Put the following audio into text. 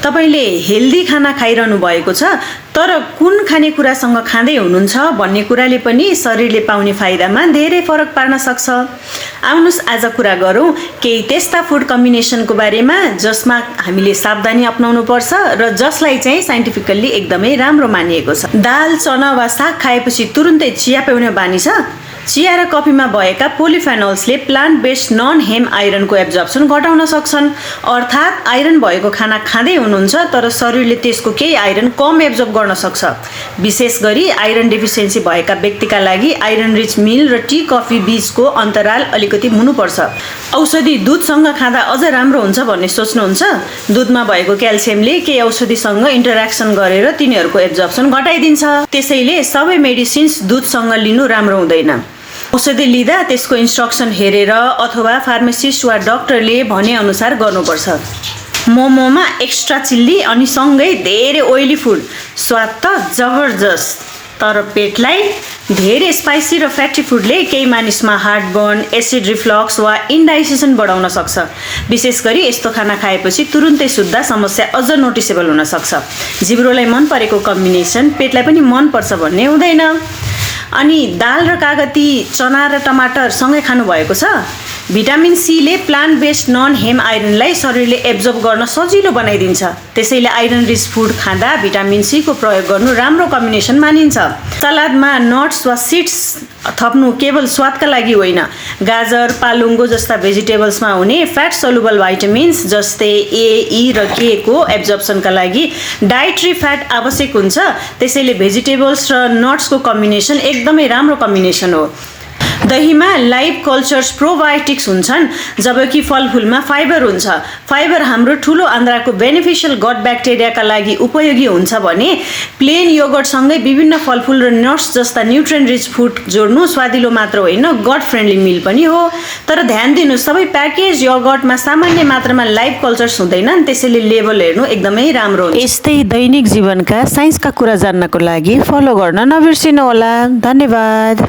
तपाईले हेल्दी खाना खाइरहनु भएको छ तर कुन खानेकुरासँग खाँदै हुनुहुन्छ भन्ने कुराले पनि शरीरले पाउने फाइदामा धेरै फरक पार्न सक्छ। आउनुस् आज कुरा गरौँ केही त्यस्ता फुड कम्बिनेसनको बारेमा जसमा हामीले सावधानी अपनाउनु पर्छ र जसलाई चाहिँ साइन्टिफिकल्ली एकदमै राम्रो मानिएको छ। दाल, चना वा साग खाएपछि तुरुन्तै चिया पिउने बानी छ? चिया र कफीमा भएका पोलिफेनोल्सले प्लान्ट बेस्ड नन हेम आइरनको एब्जर्प्सन घटाउन सक्छन्। अर्थात् आइरन भएको खाना खाँदै हुनुहुन्छ तर शरीरले त्यसको केही आइरन कम एब्जर्ब गर्न सक्छ। विशेष गरी आइरन डेफिसियन्सी भएका व्यक्तिका लागि आइरन रिच मिल र टी कफी बीचको अन्तराल अलिकति हुनुपर्छ। औषधि दुधसँग खाँदा अझ राम्रो हुन्छ भन्ने सोच्नुहुन्छ? दुधमा भएको क्याल्सियमले केही औषधिसँग इन्टरेक्सन गरेर तिनीहरूको एब्जर्प्सन घटाइदिन्छ। त्यसैले सबै मेडिसिन्स दुधसँग लिनु राम्रो हुँदैन। औषधि लिँदा त्यसको इन्स्ट्रक्सन हेरेर अथवा फार्मासिस्ट वा डाक्टरले भने अनुसार गर्नुपर्छ। मोमोमा एक्स्ट्रा चिल्ली अनि सँगै धेरै ओइली फुड स्वाद त जबरजस्त, तर पेटलाई धेरै स्पाइसी र फ्याटी फुडले केही मानिसमा हार्टबर्न, एसिड रिफ्लक्स वा इन्डाइजेसन बढाउन सक्छ। विशेष गरी यस्तो खाना खाएपछि तुरुन्तै सुत्दा समस्या अझ नोटिसेबल हुन सक्छ। जिब्रोलाई मन परेको कम्बिनेसन पेटलाई पनि मनपर्छ भन्ने हुँदैन। अनि दाल र कागती, चना र टमाटर सँगै खानुभएको छ? भिटामिन सीले प्लान्ट बेस्ड नन हेम आइरनलाई शरीरले एब्जर्ब गर्न सजिलो बनाइदिन्छ। त्यसैले आइरन रिच फुड खाँदा भिटामिन सीको प्रयोग गर्नु राम्रो कम्बिनेसन मानिन्छ। सलादमा नट्स वा सिड्स थप्नु केवल स्वादका लागि होइन, गाजर, पालुङ्गो जस्ता भेजिटेबल्समा हुने फ्याट सल्युबल भाइटामिन्स जस्तै ए, ई र के को एब्जर्प्सनका लागि डाइट्री फ्याट आवश्यक हुन्छ। त्यसैले भेजिटेबल्स र नट्सको कम्बिनेसन एकदमै राम्रो कम्बिनेसन हो। दहीमा लाइभ कल्चर्स प्रोबायोटिक्स हुन्छन् जबकि फलफुलमा फाइबर हुन्छ। फाइबर हाम्रो ठुलो आन्द्राको बेनिफिसियल गट ब्याक्टेरियाका लागि उपयोगी हुन्छ भने प्लेन योगर्टसँगै विभिन्न फलफुल र नट्स जस्ता न्युट्रिएन्ट रिच फुड जोड्नु स्वादिलो मात्र होइन, गट फ्रेन्डली मिल पनि हो। तर ध्यान दिनु, सबै प्याकेज योगर्टमा सामान्य मात्रामा लाइभ कल्चर्स हुँदैनन्, त्यसैले लेबल हेर्नु एकदमै राम्रो हुन्छ। यस्तै दैनिक जीवनका साइन्सका कुरा जान्नको लागि फलो गर्न नबिर्सिनुहोला। धन्यवाद।